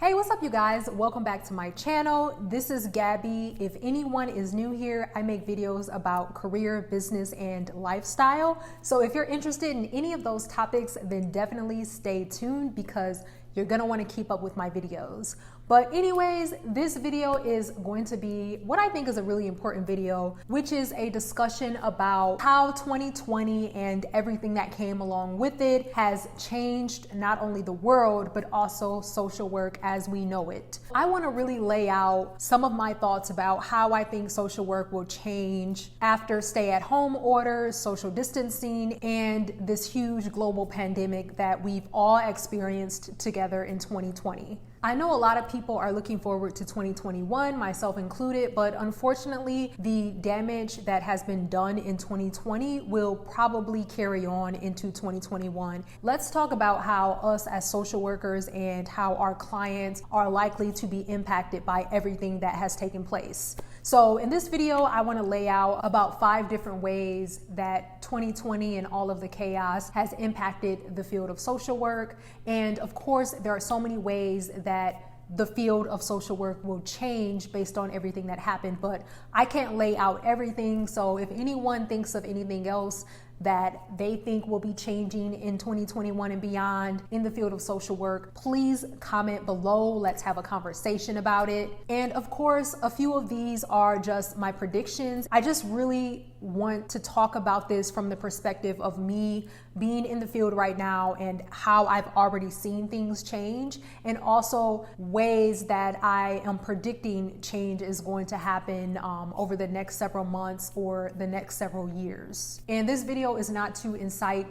Hey, what's up you guys? Welcome back to my channel. This is Gabby. If anyone is new here, I make videos about career, business, and lifestyle. So if you're interested in any of those topics, then definitely stay tuned because you're gonna wanna keep up with my videos. But anyways, this video is going to be what I think is a really important video, which is a discussion about how 2020 and everything that came along with it has changed not only the world, but also social work as we know it. I wanna really lay out some of my thoughts about how I think social work will change after stay-at-home orders, social distancing, and this huge global pandemic that we've all experienced together in 2020. I know a lot of people are looking forward to 2021, myself included, but unfortunately, the damage that has been done in 2020 will probably carry on into 2021. Let's talk about how us as social workers and how our clients are likely to be impacted by everything that has taken place. So in this video, I want to lay out about 5 different ways that 2020 and all of the chaos has impacted the field of social work. And of course, there are so many ways that the field of social work will change based on everything that happened, but I can't lay out everything. So if anyone thinks of anything else that they think will be changing in 2021 and beyond in the field of social work, please comment below. Let's have a conversation about it. And of course, a few of these are just my predictions. I just really want to talk about this from the perspective of me being in the field right now and how I've already seen things change, and also ways that I am predicting change is going to happen over the next several months or the next several years. And this video is not to incite,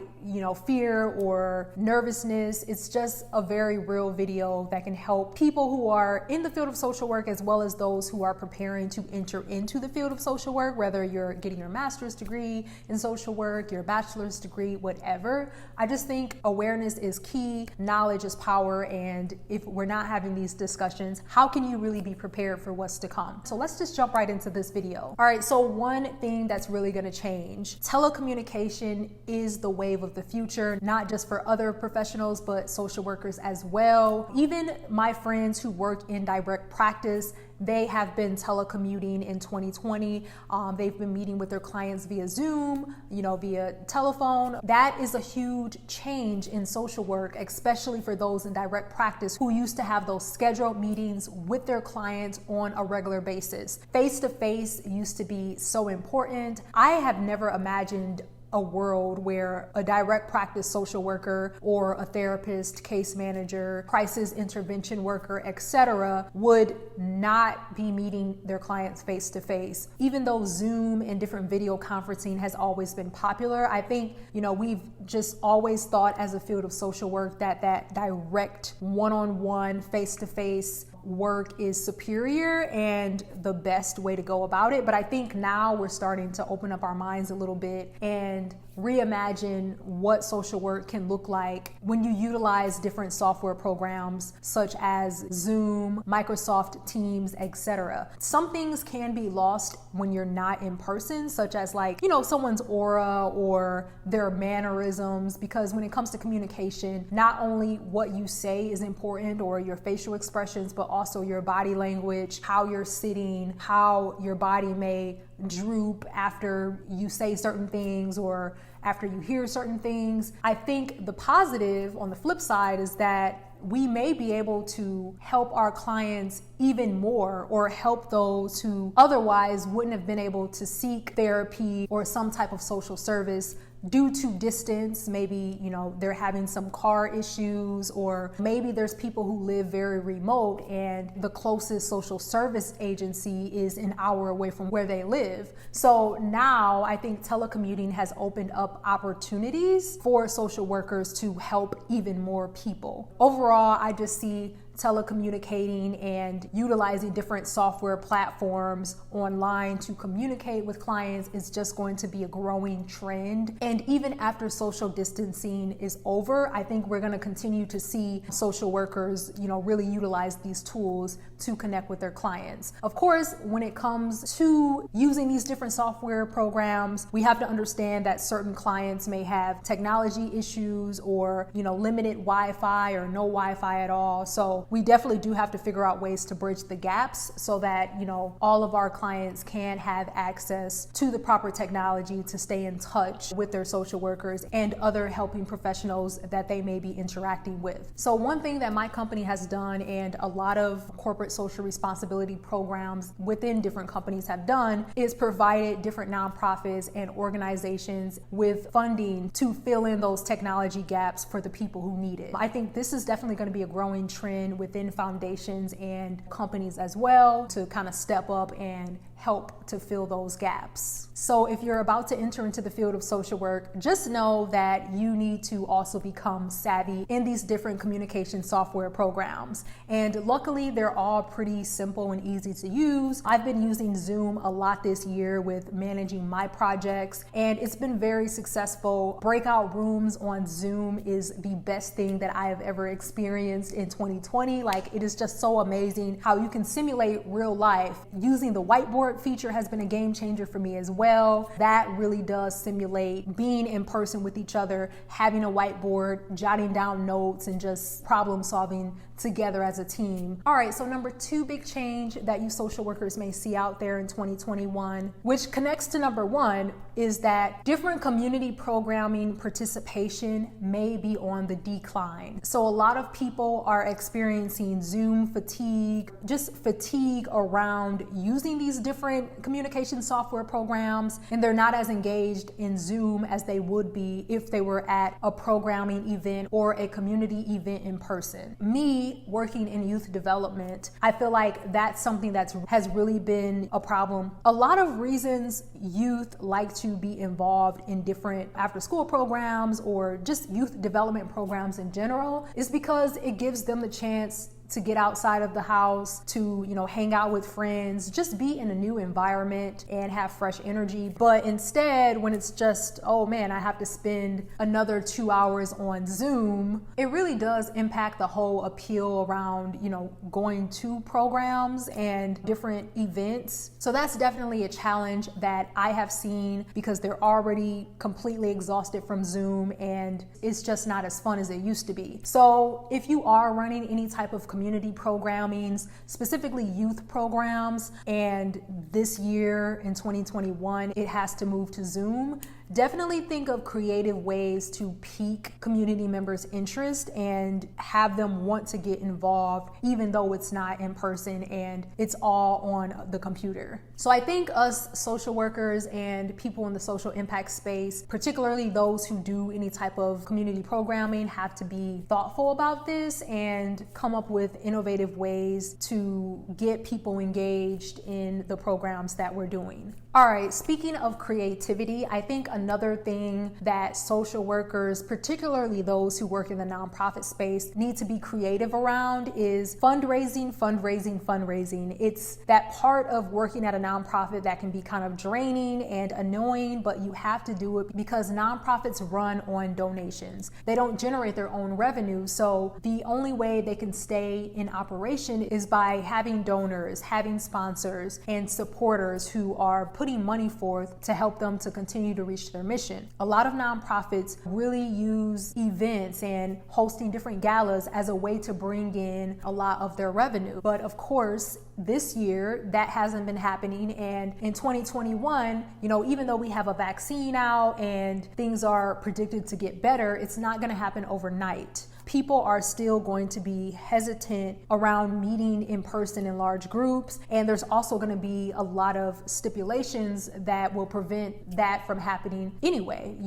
fear or nervousness. It's just a very real video that can help people who are in the field of social work as well as those who are preparing to enter into the field of social work, whether you're getting your master's degree in social work, your bachelor's degree, whatever. I just think awareness is key, knowledge is power, and if we're not having these discussions, how can you really be prepared for what's to come? So let's just jump right into this video. All right, so one thing that's really gonna change, telecommunication is the wave of the future, not just for other professionals, but social workers as well. Even my friends who work in direct practice, they have been telecommuting in 2020. They've been meeting with their clients via Zoom, via telephone. That is a huge change in social work, especially for those in direct practice who used to have those scheduled meetings with their clients on a regular basis. Face-to-face used to be so important. I have never imagined a world where a direct practice social worker or a therapist, case manager, crisis intervention worker, etc., would not be meeting their clients face to face. Even though Zoom and different video conferencing has always been popular, I think, we've just always thought as a field of social work that direct one-on-one, face-to-face work is superior and the best way to go about it. But I think now we're starting to open up our minds a little bit and reimagine what social work can look like when you utilize different software programs such as Zoom, Microsoft Teams, etc. Some things can be lost when you're not in person, such as someone's aura or their mannerisms, because when it comes to communication, not only what you say is important or your facial expressions, but also your body language, how you're sitting, how your body may droop after you say certain things or after you hear certain things. I think the positive on the flip side is that we may be able to help our clients even more, or help those who otherwise wouldn't have been able to seek therapy or some type of social service due to distance. Maybe, they're having some car issues, or maybe there's people who live very remote and the closest social service agency is an hour away from where they live. So now I think telecommuting has opened up opportunities for social workers to help even more people. Overall, I just see telecommunicating and utilizing different software platforms online to communicate with clients is just going to be a growing trend. And even after social distancing is over, I think we're going to continue to see social workers, really utilize these tools to connect with their clients. Of course, when it comes to using these different software programs, we have to understand that certain clients may have technology issues or, limited Wi-Fi or no Wi-Fi at all. So So we definitely do have to figure out ways to bridge the gaps so that, all of our clients can have access to the proper technology to stay in touch with their social workers and other helping professionals that they may be interacting with. So one thing that my company has done, and a lot of corporate social responsibility programs within different companies have done, is provided different nonprofits and organizations with funding to fill in those technology gaps for the people who need it. I think this is definitely going to be a growing trend within foundations and companies as well, to kind of step up and help to fill those gaps. So if you're about to enter into the field of social work, just know that you need to also become savvy in these different communication software programs. And luckily, they're all pretty simple and easy to use. I've been using Zoom a lot this year with managing my projects, and it's been very successful. Breakout rooms on Zoom is the best thing that I have ever experienced in 2020. Like, it is just so amazing how you can simulate real life. Using the whiteboard feature has been a game changer for me as well. That really does simulate being in person with each other, having a whiteboard, jotting down notes, and just problem solving together as a team. All right, so number 2 big change that you social workers may see out there in 2021, which connects to number 1, is that different community programming participation may be on the decline. So a lot of people are experiencing Zoom fatigue, just fatigue around using these different communication software programs, and they're not as engaged in Zoom as they would be if they were at a programming event or a community event in person. Me, working in youth development, I feel like that's something that has really been a problem. A lot of reasons youth like to be involved in different after-school programs or just youth development programs in general is because it gives them the chance to get outside of the house, to, hang out with friends, just be in a new environment and have fresh energy. But instead, when it's just, oh man, I have to spend another 2 hours on Zoom, it really does impact the whole appeal around, going to programs and different events. So that's definitely a challenge that I have seen because they're already completely exhausted from Zoom and it's just not as fun as it used to be. So if you are running any type of community programming, specifically youth programs, and this year in 2021 it has to move to Zoom, definitely think of creative ways to pique community members' interest and have them want to get involved even though it's not in person and it's all on the computer. So I think us social workers and people in the social impact space, particularly those who do any type of community programming, have to be thoughtful about this and come up with innovative ways to get people engaged in the programs that we're doing. All right, speaking of creativity, I think another thing that social workers, particularly those who work in the nonprofit space, need to be creative around is fundraising. It's that part of working at a nonprofit that can be kind of draining and annoying, but you have to do it because nonprofits run on donations. They don't generate their own revenue, so the only way they can stay in operation is by having donors, having sponsors, and supporters who are putting money forth to help them to continue to reach their mission. A lot of nonprofits really use events and hosting different galas as a way to bring in a lot of their revenue. But of course, this year that hasn't been happening, and in 2021, even though we have a vaccine out and things are predicted to get better, it's not going to happen overnight. People are still going to be hesitant around meeting in person in large groups, and there's also going to be a lot of stipulations that will prevent that from happening anyway,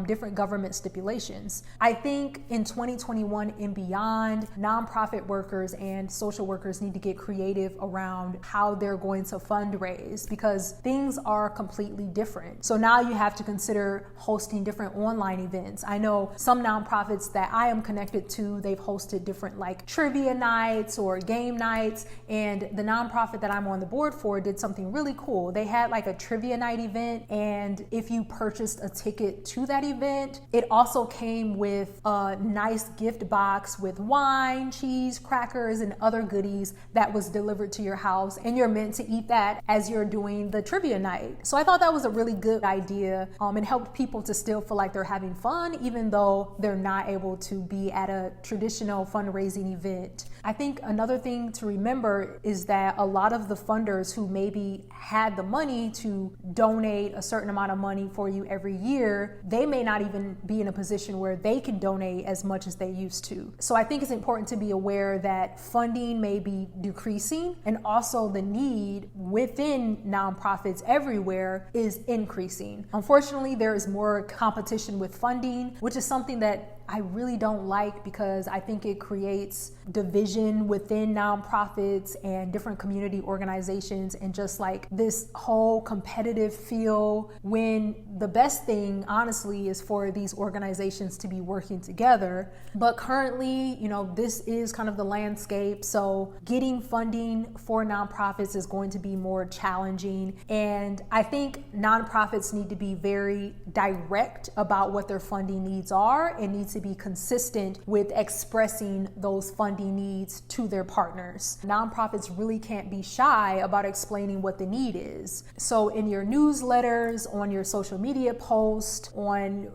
different government stipulations. I think in 2021 and beyond, nonprofit workers and social workers need to get creative around how they're going to fundraise because things are completely different. So now you have to consider hosting different online events. I know some nonprofits that I am connected to, they've hosted different like trivia nights or game nights, and the nonprofit that I'm on the board for did something really cool. They had like a trivia night event, and if you purchased a ticket to that event, it also came with a nice gift box with wine, cheese, crackers, and other goodies that was delivered to your house, and you're meant to eat that as you're doing the trivia night. So I thought that was a really good idea, and helped people to still feel like they're having fun even though they're not able to be at a traditional fundraising event. I think another thing to remember is that a lot of the funders who maybe had the money to donate a certain amount of money for you every year, they may not even be in a position where they can donate as much as they used to. So I think it's important to be aware that funding may be decreasing, and also the need within nonprofits everywhere is increasing. Unfortunately, there is more competition with funding, which is something that I really don't like, because I think it creates division within nonprofits and different community organizations, and just like this whole competitive feel, when the best thing honestly is for these organizations to be working together. But currently, this is kind of the landscape. So getting funding for nonprofits is going to be more challenging. And I think nonprofits need to be very direct about what their funding needs are, and need to be consistent with expressing those funding needs to their partners. Nonprofits really can't be shy about explaining what the need is. So in your newsletters, on your social media post, on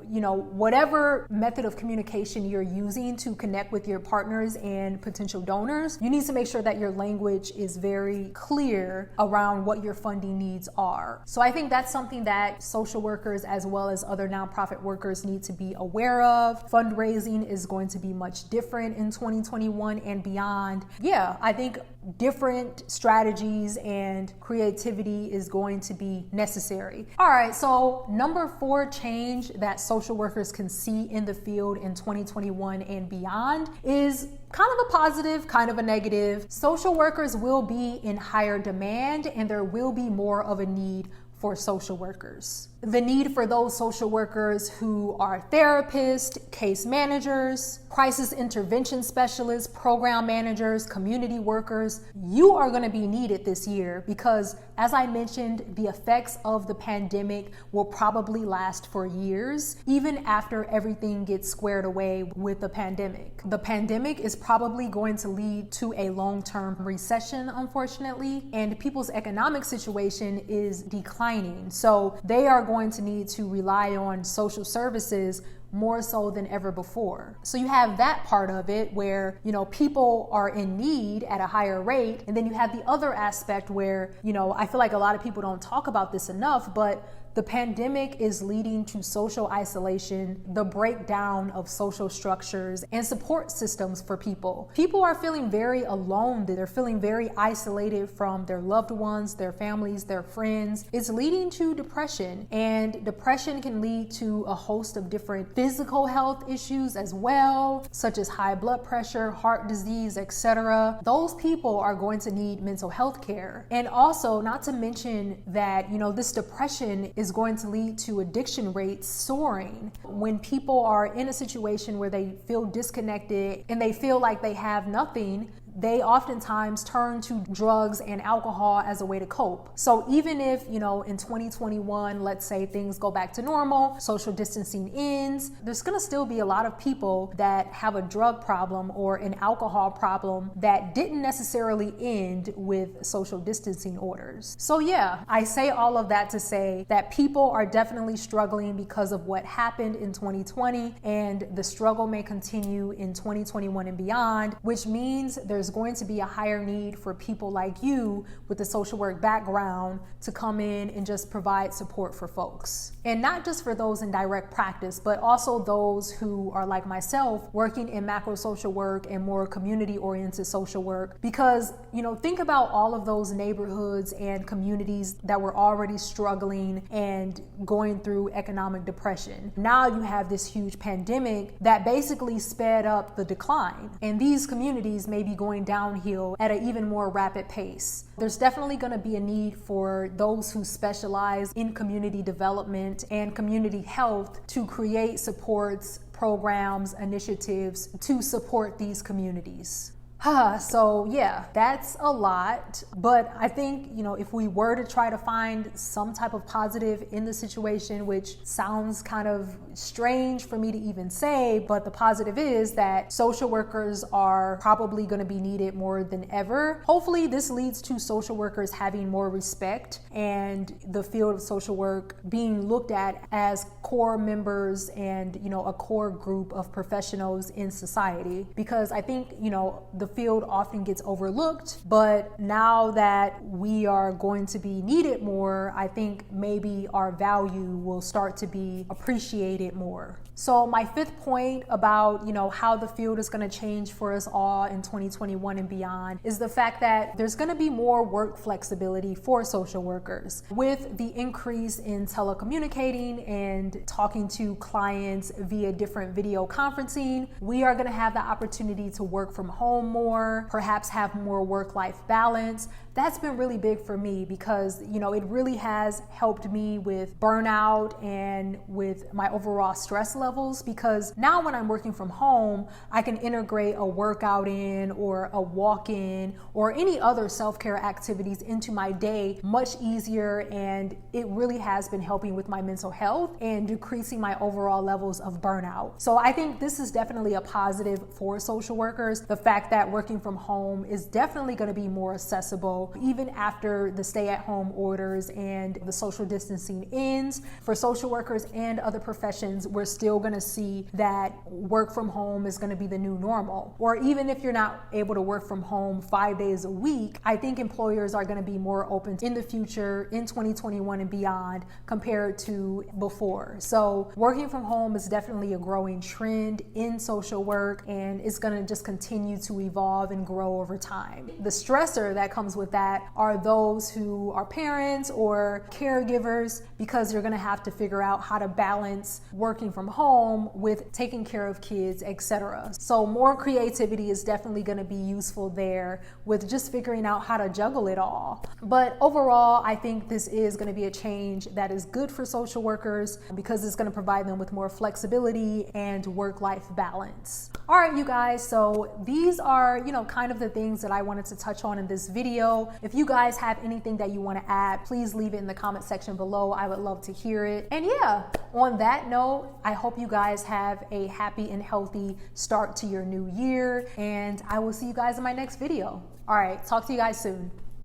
whatever method of communication you're using to connect with your partners and potential donors, you need to make sure that your language is very clear around what your funding needs are. So I think that's something that social workers as well as other nonprofit workers need to be aware of. Fundraising is going to be much different in 2021 and beyond. Yeah, I think different strategies and creativity is going to be necessary. All right, so number 4 change that social workers can see in the field in 2021 and beyond is kind of a positive, kind of a negative. Social workers will be in higher demand, and there will be more of a need for social workers. The need for those social workers who are therapists, case managers, crisis intervention specialists, program managers, community workers, you are going to be needed this year, because as I mentioned, the effects of the pandemic will probably last for years, even after everything gets squared away with the pandemic. The pandemic is probably going to lead to a long-term recession, unfortunately, and people's economic situation is declining. So they are going to need to rely on social services more so than ever before. So you have that part of it where, people are in need at a higher rate. And then you have the other aspect where, I feel like a lot of people don't talk about this enough, but the pandemic is leading to social isolation, the breakdown of social structures and support systems for people. People are feeling very alone. They're feeling very isolated from their loved ones, their families, their friends. It's leading to depression, and depression can lead to a host of different physical health issues as well, such as high blood pressure, heart disease, etc. Those people are going to need mental health care. And also, not to mention that, this depression is going to lead to addiction rates soaring. When people are in a situation where they feel disconnected and they feel like they have nothing, they oftentimes turn to drugs and alcohol as a way to cope. So even if, in 2021, let's say things go back to normal, social distancing ends, there's gonna still be a lot of people that have a drug problem or an alcohol problem that didn't necessarily end with social distancing orders. So yeah, I say all of that to say that people are definitely struggling because of what happened in 2020, and the struggle may continue in 2021 and beyond, which means there's going to be a higher need for people like you with a social work background to come in and just provide support for folks. And not just for those in direct practice, but also those who are like myself, working in macro social work and more community-oriented social work. Because, think about all of those neighborhoods and communities that were already struggling and going through economic depression. Now you have this huge pandemic that basically sped up the decline. And these communities may be going downhill at an even more rapid pace. There's definitely going to be a need for those who specialize in community development and community health to create supports, programs, initiatives to support these communities. So yeah, that's a lot, but I think, if we were to try to find some type of positive in the situation, which sounds kind of strange for me to even say, but the positive is that social workers are probably going to be needed more than ever. Hopefully this leads to social workers having more respect and the field of social work being looked at as core members and, a core group of professionals in society. Because I think, the the field often gets overlooked, but now that we are going to be needed more, I think maybe our value will start to be appreciated more. So my fifth point about, how the field is going to change for us all in 2021 and beyond is the fact that there's going to be more work flexibility for social workers. With the increase in telecommunicating and talking to clients via different video conferencing, we are going to have the opportunity to work from home more, perhaps have more work-life balance. That's been really big for me because, it really has helped me with burnout and with my overall stress levels, because now when I'm working from home, I can integrate a workout in or a walk in or any other self-care activities into my day much easier, and it really has been helping with my mental health and decreasing my overall levels of burnout. So I think this is definitely a positive for social workers. The fact that working from home is definitely going to be more accessible even after the stay-at-home orders and the social distancing ends. For social workers and other professions, we're still going to see that work from home is going to be the new normal. Or even if you're not able to work from home 5 days a week, I think employers are going to be more open in the future in 2021 and beyond compared to before. So working from home is definitely a growing trend in social work, and it's going to just continue to evolve and grow over time. The stressor that comes with that are those who are parents or caregivers, because you're going to have to figure out how to balance working from home with taking care of kids, etc. So more creativity is definitely going to be useful there with just figuring out how to juggle it all. But overall, I think this is going to be a change that is good for social workers because it's going to provide them with more flexibility and work-life balance. All right, you guys, so these are, kind of the things that I wanted to touch on in this video. If you guys have anything that you want to add, please leave it in the comment section below. I would love to hear it. And yeah, on that note, I hope you guys have a happy and healthy start to your new year, and I will see you guys in my next video. All right, talk to you guys soon.